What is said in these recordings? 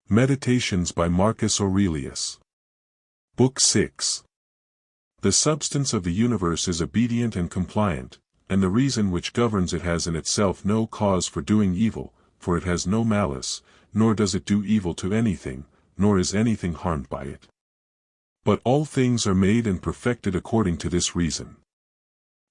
Meditations by Marcus Aurelius. Book 6. The substance of the universe is obedient and compliant, and the reason which governs it has in itself no cause for doing evil, for it has no malice, nor does it do evil to anything, nor is anything harmed by it. But all things are made and perfected according to this reason.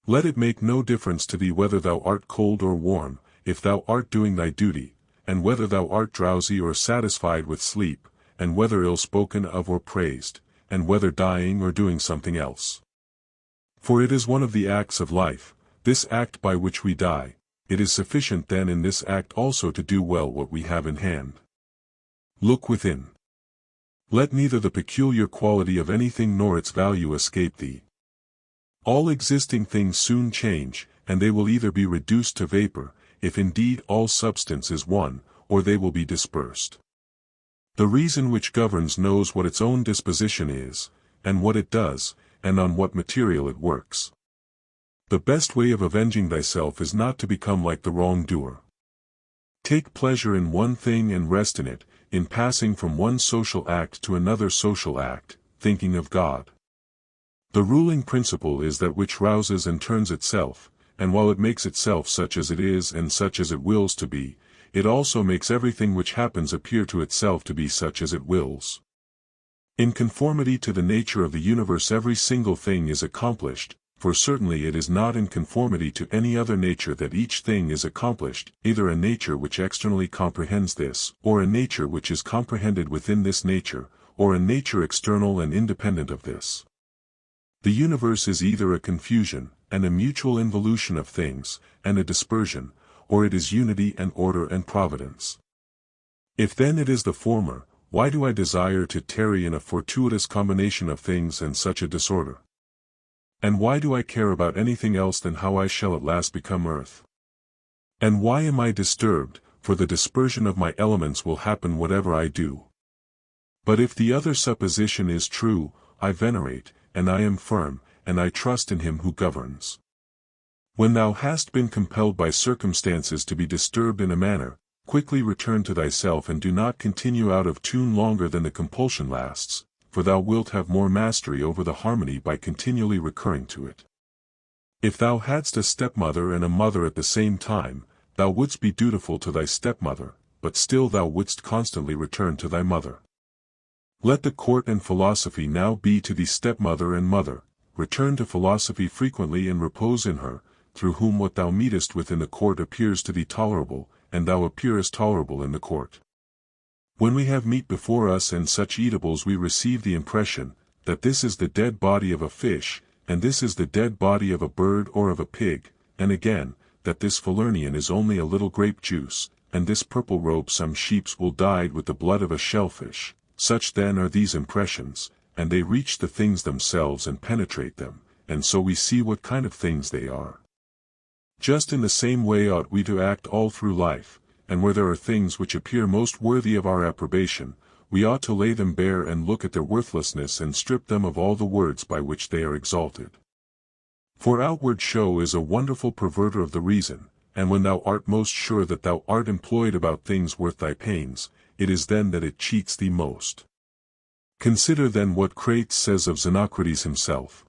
Let it make no difference to thee whether thou art cold or warm, if thou art doing thy duty, and whether thou art drowsy or satisfied with sleep, and whether ill spoken of or praised, and whether dying or doing something else. For it is one of the acts of life, this act by which we die. It is sufficient then in this act also to do well what we have in hand. Look within. Let neither the peculiar quality of anything nor its value escape thee. All existing things soon change, and they will either be reduced to vapor, if indeed all substance is one, or they will be dispersed. The reason which governs knows what its own disposition is, and what it does, and on what material it works. The best way of avenging thyself is not to become like the wrongdoer. Take pleasure in one thing and rest in it, in passing from one social act to another social act, thinking of God. The ruling principle is that which rouses and turns itself, and while it makes itself such as it is and such as it wills to be, it also makes everything which happens appear to itself to be such as it wills. In conformity to the nature of the universe every single thing is accomplished, for certainly it is not in conformity to any other nature that each thing is accomplished, either a nature which externally comprehends this, or a nature which is comprehended within this nature, or a nature external and independent of this. The universe is either a confusion, and a mutual involution of things, and a dispersion, or it is unity and order and providence. If then it is the former, why do I desire to tarry in a fortuitous combination of things and such a disorder? And why do I care about anything else than how I shall at last become earth? And why am I disturbed, for the dispersion of my elements will happen whatever I do? But if the other supposition is true, I venerate, and I am firm, and I trust in him who governs. When thou hast been compelled by circumstances to be disturbed in a manner, quickly return to thyself and do not continue out of tune longer than the compulsion lasts, for thou wilt have more mastery over the harmony by continually recurring to it. If thou hadst a stepmother and a mother at the same time, thou wouldst be dutiful to thy stepmother, but still thou wouldst constantly return to thy mother. Let the court and philosophy now be to thee stepmother and mother. Return to philosophy frequently and repose in her, through whom what thou meetest with in the court appears to thee tolerable, and thou appearest tolerable in the court. When we have meat before us and such eatables we receive the impression, that this is the dead body of a fish, and this is the dead body of a bird or of a pig, and again, that this Falernian is only a little grape juice, and this purple robe some sheep's wool dyed with the blood of a shellfish. Such then are these impressions, and they reach the things themselves and penetrate them, and so we see what kind of things they are. Just in the same way ought we to act all through life, and where there are things which appear most worthy of our approbation, we ought to lay them bare and look at their worthlessness and strip them of all the words by which they are exalted. For outward show is a wonderful perverter of the reason, and when thou art most sure that thou art employed about things worth thy pains, it is then that it cheats thee most. Consider then what Crates says of Xenocrates himself.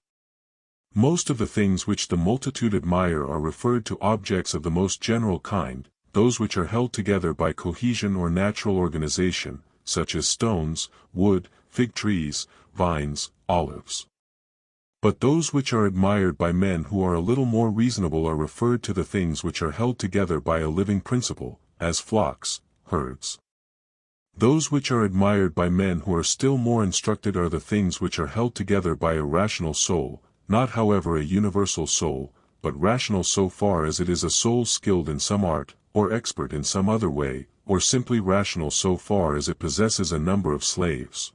Most of the things which the multitude admire are referred to objects of the most general kind, those which are held together by cohesion or natural organization, such as stones, wood, fig trees, vines, olives. But those which are admired by men who are a little more reasonable are referred to the things which are held together by a living principle, as flocks, herds. Those which are admired by men who are still more instructed are the things which are held together by a rational soul, not however a universal soul, but rational so far as it is a soul skilled in some art, or expert in some other way, or simply rational so far as it possesses a number of slaves.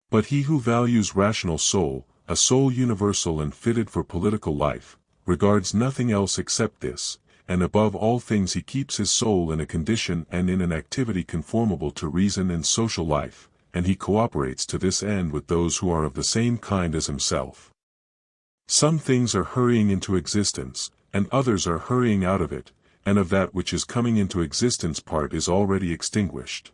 But he who values rational soul, a soul universal and fitted for political life, regards nothing else except this, and above all things he keeps his soul in a condition and in an activity conformable to reason and social life, and he cooperates to this end with those who are of the same kind as himself. Some things are hurrying into existence, and others are hurrying out of it, and of that which is coming into existence part is already extinguished.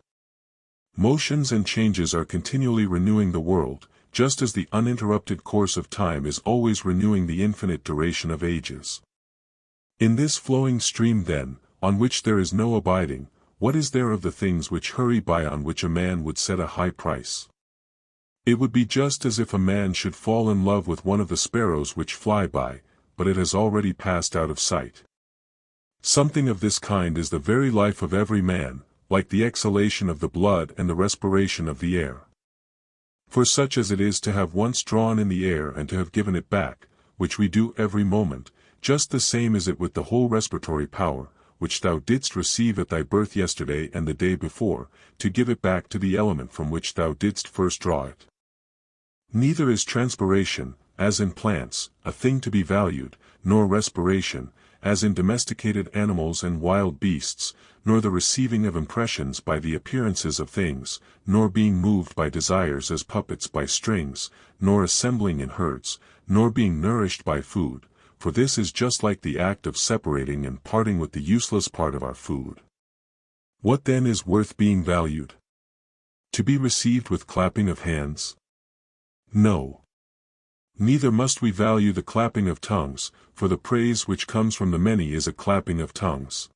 Motions and changes are continually renewing the world, just as the uninterrupted course of time is always renewing the infinite duration of ages. In this flowing stream then, on which there is no abiding, what is there of the things which hurry by on which a man would set a high price? It would be just as if a man should fall in love with one of the sparrows which fly by, but it has already passed out of sight. Something of this kind is the very life of every man, like the exhalation of the blood and the respiration of the air. For such as it is to have once drawn in the air and to have given it back, which we do every moment, just the same is it with the whole respiratory power, which thou didst receive at thy birth yesterday and the day before, to give it back to the element from which thou didst first draw it. Neither is transpiration, as in plants, a thing to be valued, nor respiration, as in domesticated animals and wild beasts, nor the receiving of impressions by the appearances of things, nor being moved by desires as puppets by strings, nor assembling in herds, nor being nourished by food, for this is just like the act of separating and parting with the useless part of our food. What then is worth being valued? To be received with clapping of hands? No. Neither must we value the clapping of tongues, for the praise which comes from the many is a clapping of tongues.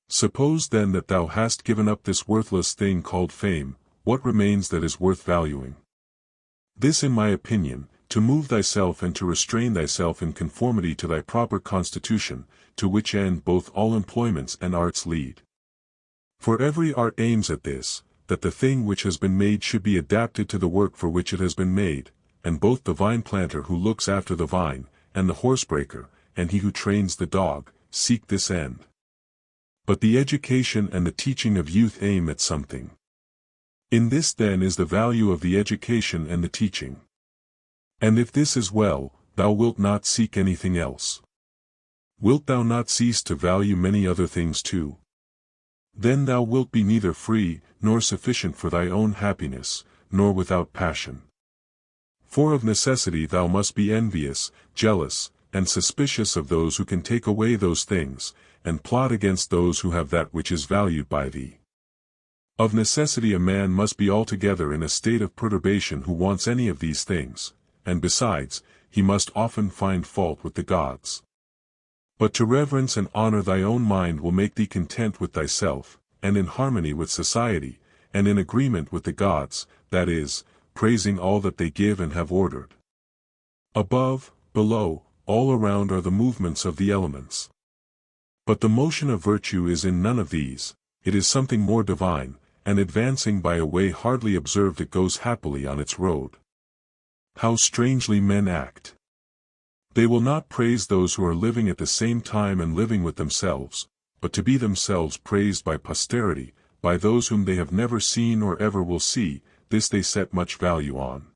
Suppose then that thou hast given up this worthless thing called fame, what remains that is worth valuing? This in my opinion, to move thyself and to restrain thyself in conformity to thy proper constitution, to which end both all employments and arts lead. For every art aims at this, that the thing which has been made should be adapted to the work for which it has been made, and both the vine planter who looks after the vine, and the horsebreaker, and he who trains the dog, seek this end. But the education and the teaching of youth aim at something. In this then is the value of the education and the teaching. And if this is well, thou wilt not seek anything else. Wilt thou not cease to value many other things too? Then thou wilt be neither free, nor sufficient for thy own happiness, nor without passion. For of necessity thou must be envious, jealous, and suspicious of those who can take away those things, and plot against those who have that which is valued by thee. Of necessity a man must be altogether in a state of perturbation who wants any of these things, and besides, he must often find fault with the gods. But to reverence and honor thy own mind will make thee content with thyself, and in harmony with society, and in agreement with the gods, that is, praising all that they give and have ordered. Above, below, all around are the movements of the elements. But the motion of virtue is in none of these, it is something more divine, and advancing by a way hardly observed it goes happily on its road. How strangely men act! They will not praise those who are living at the same time and living with themselves, but to be themselves praised by posterity, by those whom they have never seen or ever will see, this they set much value on.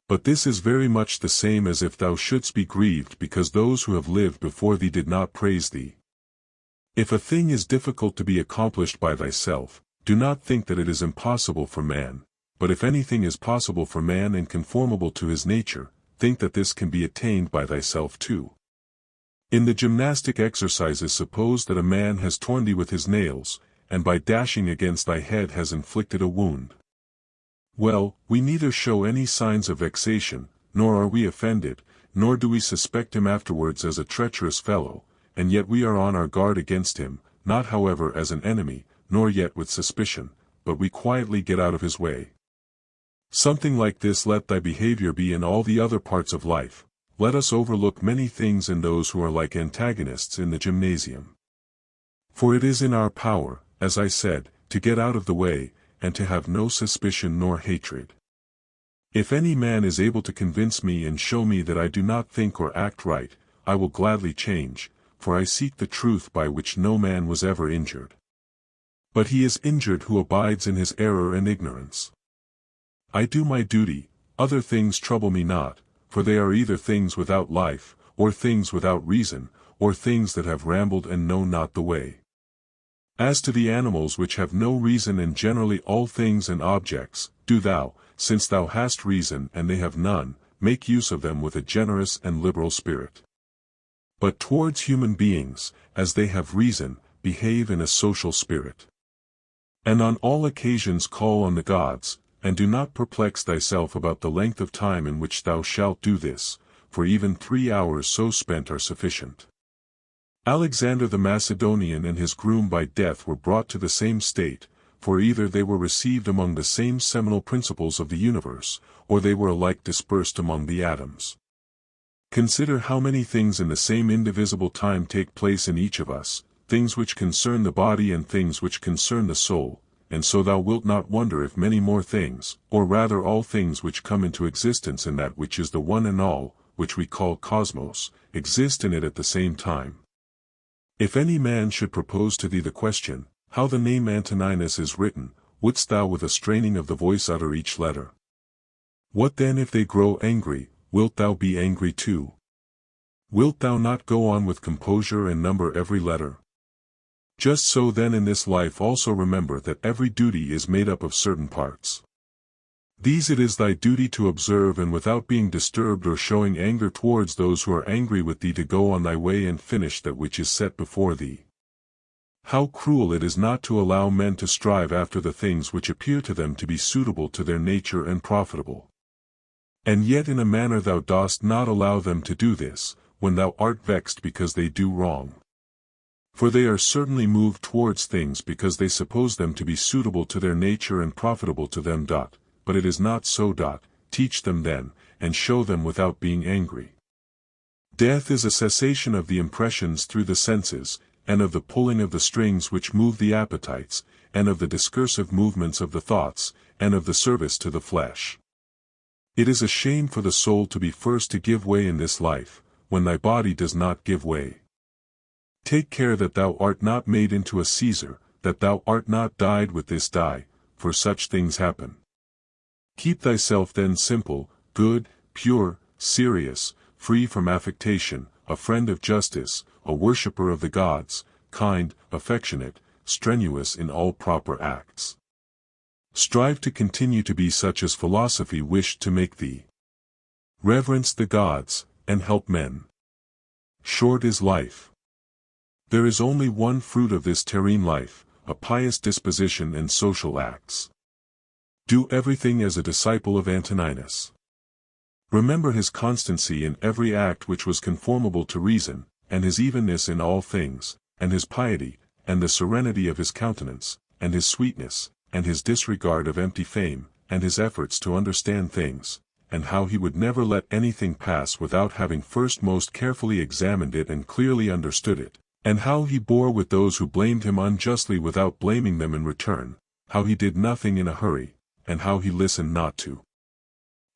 But this is very much the same as if thou shouldst be grieved because those who have lived before thee did not praise thee. If a thing is difficult to be accomplished by thyself, do not think that it is impossible for man, but if anything is possible for man and conformable to his nature, think that this can be attained by thyself too. In the gymnastic exercises suppose that a man has torn thee with his nails, and by dashing against thy head has inflicted a wound. Well, we neither show any signs of vexation, nor are we offended, nor do we suspect him afterwards as a treacherous fellow, and yet we are on our guard against him, not however as an enemy, nor yet with suspicion, but we quietly get out of his way. Something like this let thy behavior be in all the other parts of life. Let us overlook many things in those who are like antagonists in the gymnasium. For it is in our power, as I said, to get out of the way, and to have no suspicion nor hatred. If any man is able to convince me and show me that I do not think or act right, I will gladly change, for I seek the truth by which no man was ever injured. But he is injured who abides in his error and ignorance. I do my duty, other things trouble me not, for they are either things without life, or things without reason, or things that have rambled and know not the way. As to the animals which have no reason and generally all things and objects, do thou, since thou hast reason and they have none, make use of them with a generous and liberal spirit. But towards human beings, as they have reason, behave in a social spirit. And on all occasions call on the gods, and do not perplex thyself about the length of time in which thou shalt do this, for even 3 hours so spent are sufficient. Alexander the Macedonian and his groom by death were brought to the same state, for either they were received among the same seminal principles of the universe, or they were alike dispersed among the atoms. Consider how many things in the same indivisible time take place in each of us, things which concern the body and things which concern the soul, and so thou wilt not wonder if many more things, or rather all things which come into existence in that which is the one and all, which we call cosmos, exist in it at the same time. If any man should propose to thee the question, how the name Antoninus is written, wouldst thou with a straining of the voice utter each letter? What then if they grow angry, wilt thou be angry too? Wilt thou not go on with composure and number every letter? Just so then in this life also remember that every duty is made up of certain parts. These it is thy duty to observe, and without being disturbed or showing anger towards those who are angry with thee to go on thy way and finish that which is set before thee. How cruel it is not to allow men to strive after the things which appear to them to be suitable to their nature and profitable. And yet in a manner thou dost not allow them to do this, when thou art vexed because they do wrong. For they are certainly moved towards things because they suppose them to be suitable to their nature and profitable to them. But it is not so. Teach them then, and show them without being angry. Death is a cessation of the impressions through the senses, and of the pulling of the strings which move the appetites, and of the discursive movements of the thoughts, and of the service to the flesh. It is a shame for the soul to be first to give way in this life, when thy body does not give way. Take care that thou art not made into a Caesar, that thou art not dyed with this dye, for such things happen. Keep thyself then simple, good, pure, serious, free from affectation, a friend of justice, a worshipper of the gods, kind, affectionate, strenuous in all proper acts. Strive to continue to be such as philosophy wished to make thee. Reverence the gods, and help men. Short is life. There is only one fruit of this terrene life, a pious disposition and social acts. Do everything as a disciple of Antoninus. Remember his constancy in every act which was conformable to reason, and his evenness in all things, and his piety, and the serenity of his countenance, and his sweetness, and his disregard of empty fame, and his efforts to understand things, and how he would never let anything pass without having first most carefully examined it and clearly understood it, and how he bore with those who blamed him unjustly without blaming them in return, how he did nothing in a hurry, and how he listened not to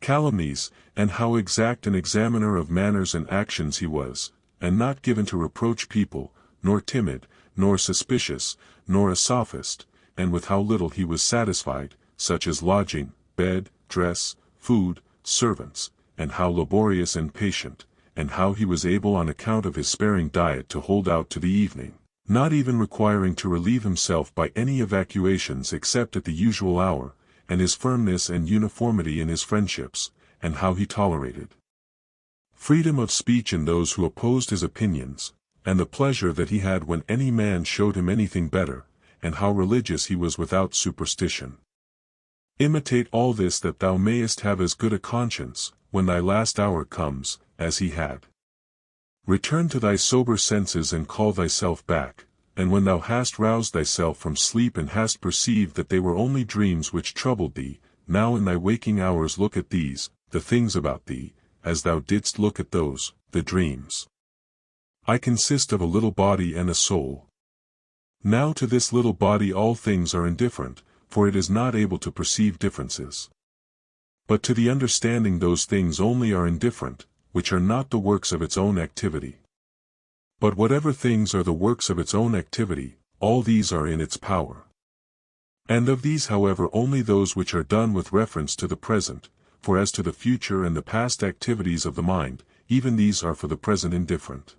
calumnies, and how exact an examiner of manners and actions he was, and not given to reproach people, nor timid, nor suspicious, nor a sophist, and with how little he was satisfied, such as lodging, bed, dress, food, servants, and how laborious and patient, and how he was able on account of his sparing diet to hold out to the evening, not even requiring to relieve himself by any evacuations except at the usual hour, and his firmness and uniformity in his friendships, and how he tolerated freedom of speech in those who opposed his opinions, and the pleasure that he had when any man showed him anything better, and how religious he was without superstition. Imitate all this that thou mayest have as good a conscience, when thy last hour comes, as he had. Return to thy sober senses and call thyself back, and when thou hast roused thyself from sleep and hast perceived that they were only dreams which troubled thee, now in thy waking hours look at these, the things about thee, as thou didst look at those, the dreams. I consist of a little body and a soul. Now to this little body all things are indifferent, for it is not able to perceive differences. But to the understanding those things only are indifferent, which are not the works of its own activity. But whatever things are the works of its own activity, all these are in its power. And of these however only those which are done with reference to the present, for as to the future and the past activities of the mind, even these are for the present indifferent.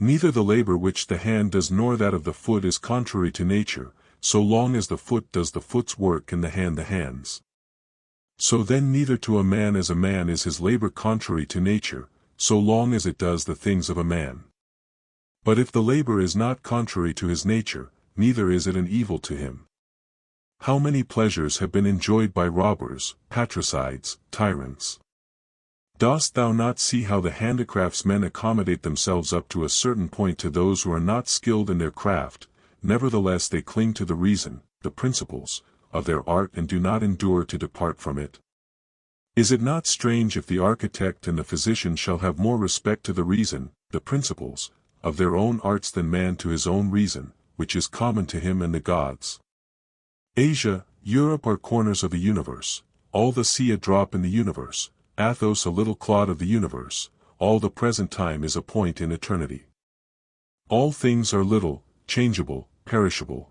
Neither the labor which the hand does nor that of the foot is contrary to nature, so long as the foot does the foot's work and the hand the hand's. So then neither to a man as a man is his labor contrary to nature, so long as it does the things of a man. But if the labor is not contrary to his nature, neither is it an evil to him. How many pleasures have been enjoyed by robbers, patricides, tyrants? Dost thou not see how the handicraftsmen accommodate themselves up to a certain point to those who are not skilled in their craft, nevertheless they cling to the reason, the principles, of their art and do not endure to depart from it? Is it not strange if the architect and the physician shall have more respect to the reason, the principles, of their own arts than man to his own reason, which is common to him and the gods? Asia, Europe are corners of the universe, all the sea a drop in the universe, Athos a little clod of the universe, all the present time is a point in eternity. All things are little, changeable, perishable.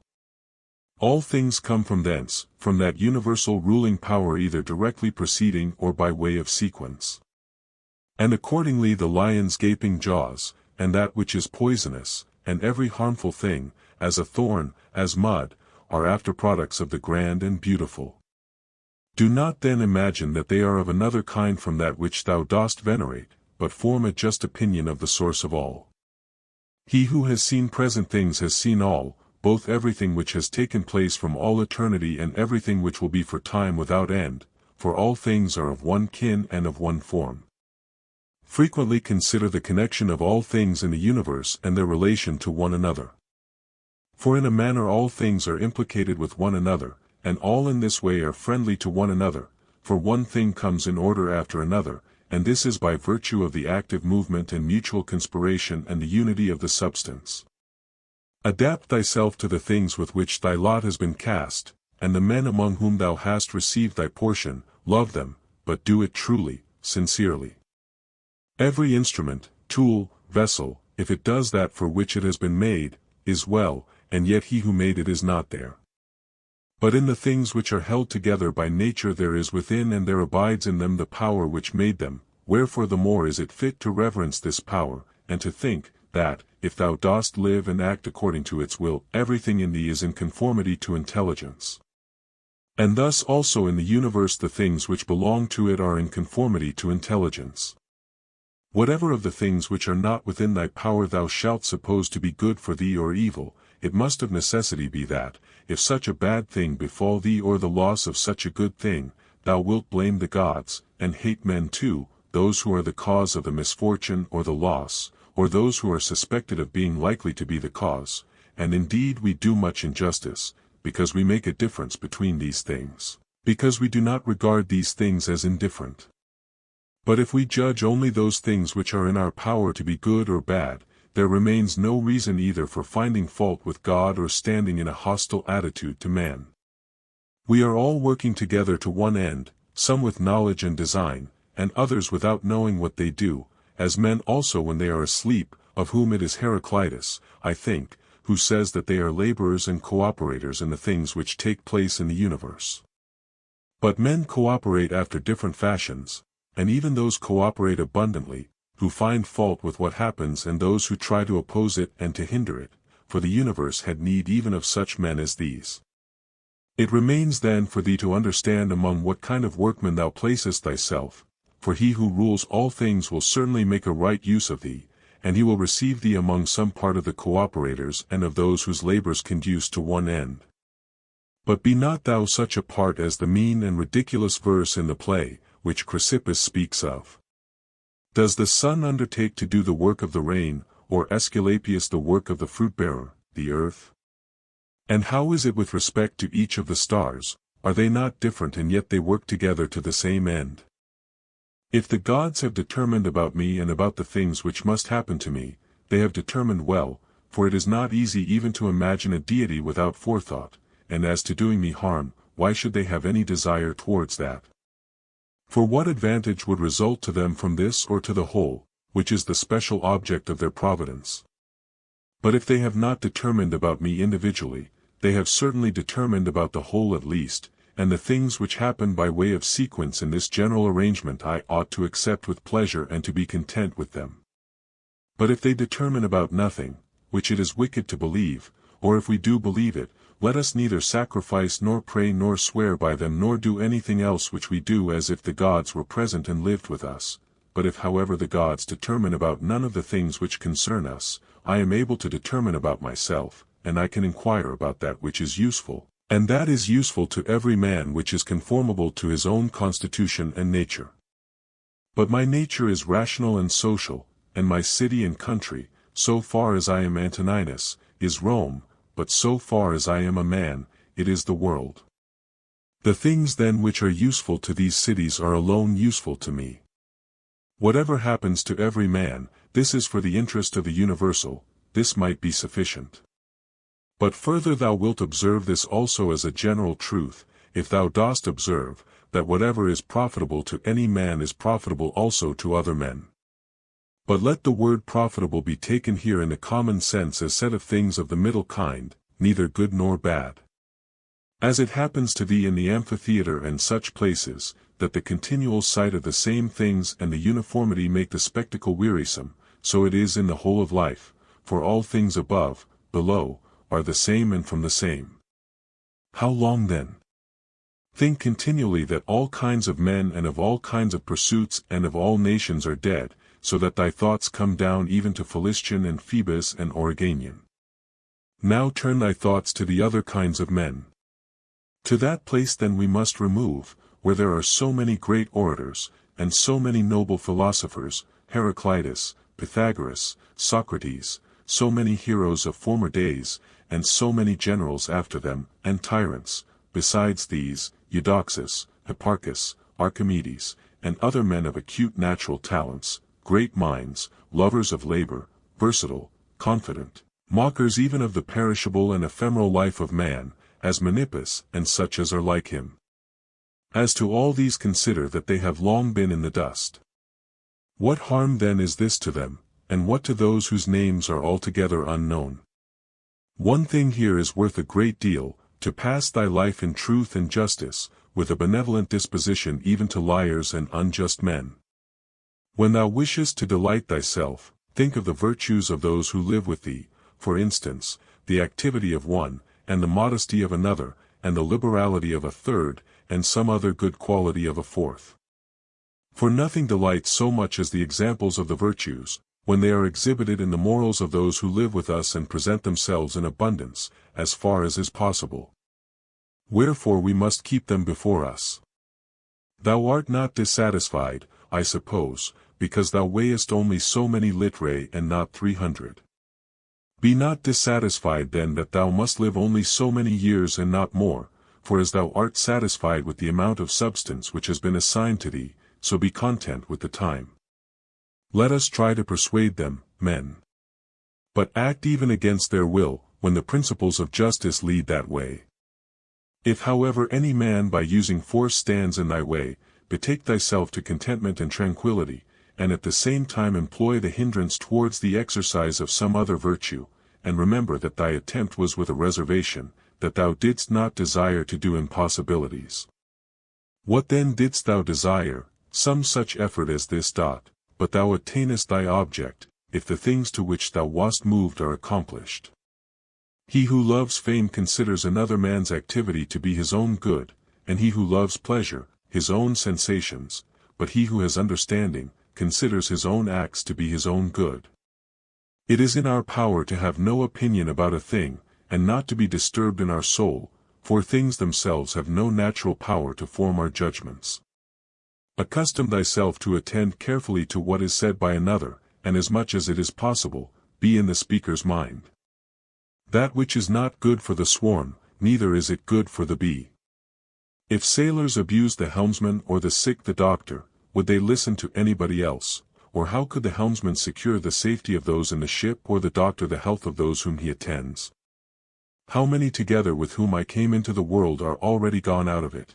All things come from thence, from that universal ruling power either directly proceeding or by way of sequence. And accordingly the lion's gaping jaws, and that which is poisonous, and every harmful thing, as a thorn, as mud, are after products of the grand and beautiful. Do not then imagine that they are of another kind from that which thou dost venerate, but form a just opinion of the source of all. He who has seen present things has seen all, both everything which has taken place from all eternity and everything which will be for time without end, for all things are of one kin and of one form. Frequently consider the connection of all things in the universe and their relation to one another. For in a manner all things are implicated with one another, and all in this way are friendly to one another, for one thing comes in order after another, and this is by virtue of the active movement and mutual conspiration and the unity of the substance. Adapt thyself to the things with which thy lot has been cast, and the men among whom thou hast received thy portion, love them, but do it truly, sincerely. Every instrument, tool, vessel, if it does that for which it has been made, is well, and yet he who made it is not there. But in the things which are held together by nature there is within and there abides in them the power which made them, wherefore the more is it fit to reverence this power, and to think, that, if thou dost live and act according to its will, everything in thee is in conformity to intelligence. And thus also in the universe the things which belong to it are in conformity to intelligence. Whatever of the things which are not within thy power thou shalt suppose to be good for thee or evil, it must of necessity be that, if such a bad thing befall thee or the loss of such a good thing, thou wilt blame the gods, and hate men too, those who are the cause of the misfortune or the loss, or those who are suspected of being likely to be the cause, and indeed we do much injustice, because we make a difference between these things, because we do not regard these things as indifferent. But if we judge only those things which are in our power to be good or bad, there remains no reason either for finding fault with God or standing in a hostile attitude to man. We are all working together to one end, some with knowledge and design, and others without knowing what they do, as men also when they are asleep, of whom it is Heraclitus, I think, who says that they are laborers and cooperators in the things which take place in the universe. But men cooperate after different fashions, and even those cooperate abundantly, who find fault with what happens and those who try to oppose it and to hinder it, for the universe had need even of such men as these. It remains then for thee to understand among what kind of workmen thou placest thyself, for he who rules all things will certainly make a right use of thee, and he will receive thee among some part of the cooperators and of those whose labors conduce to one end. But be not thou such a part as the mean and ridiculous verse in the play, which Chrysippus speaks of. Does the sun undertake to do the work of the rain, or Aesculapius the work of the fruit-bearer, the earth? And how is it with respect to each of the stars? Are they not different and yet they work together to the same end? If the gods have determined about me and about the things which must happen to me, they have determined well, for it is not easy even to imagine a deity without forethought, and as to doing me harm, why should they have any desire towards that? For what advantage would result to them from this or to the whole, which is the special object of their providence? But if they have not determined about me individually, they have certainly determined about the whole at least, and the things which happen by way of sequence in this general arrangement I ought to accept with pleasure and to be content with them. But if they determine about nothing, which it is wicked to believe, or if we do believe it, let us neither sacrifice nor pray nor swear by them nor do anything else which we do as if the gods were present and lived with us. But if however the gods determine about none of the things which concern us, I am able to determine about myself, and I can inquire about that which is useful, And that is useful to every man which is conformable to his own constitution and nature. But my nature is rational and social, and my city and country, so far as I am Antoninus, is Rome, but so far as I am a man, it is the world. The things then which are useful to these cities are alone useful to me. Whatever happens to every man, this is for the interest of the universal, this might be sufficient. But further thou wilt observe this also as a general truth, if thou dost observe, that whatever is profitable to any man is profitable also to other men. But let the word profitable be taken here in the common sense as said of things of the middle kind, neither good nor bad. As it happens to thee in the amphitheatre and such places, that the continual sight of the same things and the uniformity make the spectacle wearisome, so it is in the whole of life, for all things above, below, are the same and from the same. How long then? Think continually that all kinds of men and of all kinds of pursuits and of all nations are dead, so that thy thoughts come down even to Philistion and Phoebus and Origanian. Now turn thy thoughts to the other kinds of men. To that place then we must remove, where there are so many great orators, and so many noble philosophers, Heraclitus, Pythagoras, Socrates, so many heroes of former days, and so many generals after them, and tyrants, besides these, Eudoxus, Hipparchus, Archimedes, and other men of acute natural talents, great minds, lovers of labor, versatile, confident, mockers even of the perishable and ephemeral life of man, as Menippus and such as are like him. As to all these consider that they have long been in the dust. What harm then is this to them, and what to those whose names are altogether unknown? One thing here is worth a great deal, to pass thy life in truth and justice, with a benevolent disposition even to liars and unjust men. When thou wishest to delight thyself, think of the virtues of those who live with thee, for instance, the activity of one, and the modesty of another, and the liberality of a third, and some other good quality of a fourth. For nothing delights so much as the examples of the virtues, when they are exhibited in the morals of those who live with us and present themselves in abundance, as far as is possible. Wherefore we must keep them before us. Thou art not dissatisfied, I suppose, because thou weighest only so many litrae and not 300. Be not dissatisfied then that thou must live only so many years and not more, for as thou art satisfied with the amount of substance which has been assigned to thee, so be content with the time. Let us try to persuade them, men. But act even against their will, when the principles of justice lead that way. If however any man by using force stands in thy way, betake thyself to contentment and tranquillity, and at the same time employ the hindrance towards the exercise of some other virtue, and remember that thy attempt was with a reservation, that thou didst not desire to do impossibilities. What then didst thou desire? Some such effort as this. But thou attainest thy object, if the things to which thou wast moved are accomplished. He who loves fame considers another man's activity to be his own good, and he who loves pleasure, his own sensations, but he who has understanding, considers his own acts to be his own good. It is in our power to have no opinion about a thing, and not to be disturbed in our soul, for things themselves have no natural power to form our judgments. Accustom thyself to attend carefully to what is said by another, and as much as it is possible, be in the speaker's mind. That which is not good for the swarm, neither is it good for the bee. If sailors abuse the helmsman or the sick the doctor, would they listen to anybody else, or how could the helmsman secure the safety of those in the ship or the doctor the health of those whom he attends? How many together with whom I came into the world are already gone out of it?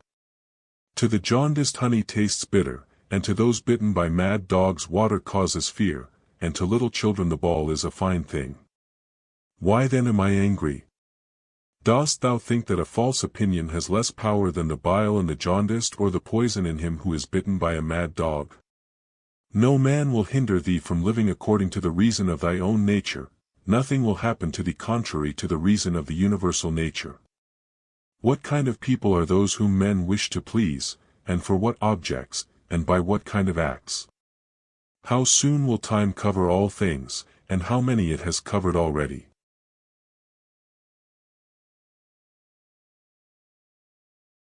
To the jaundiced honey tastes bitter, and to those bitten by mad dogs water causes fear, and to little children the ball is a fine thing. Why then am I angry? Dost thou think that a false opinion has less power than the bile in the jaundiced or the poison in him who is bitten by a mad dog? No man will hinder thee from living according to the reason of thy own nature, nothing will happen to thee contrary to the reason of the universal nature. What kind of people are those whom men wish to please, and for what objects, and by what kind of acts? How soon will time cover all things, and how many it has covered already?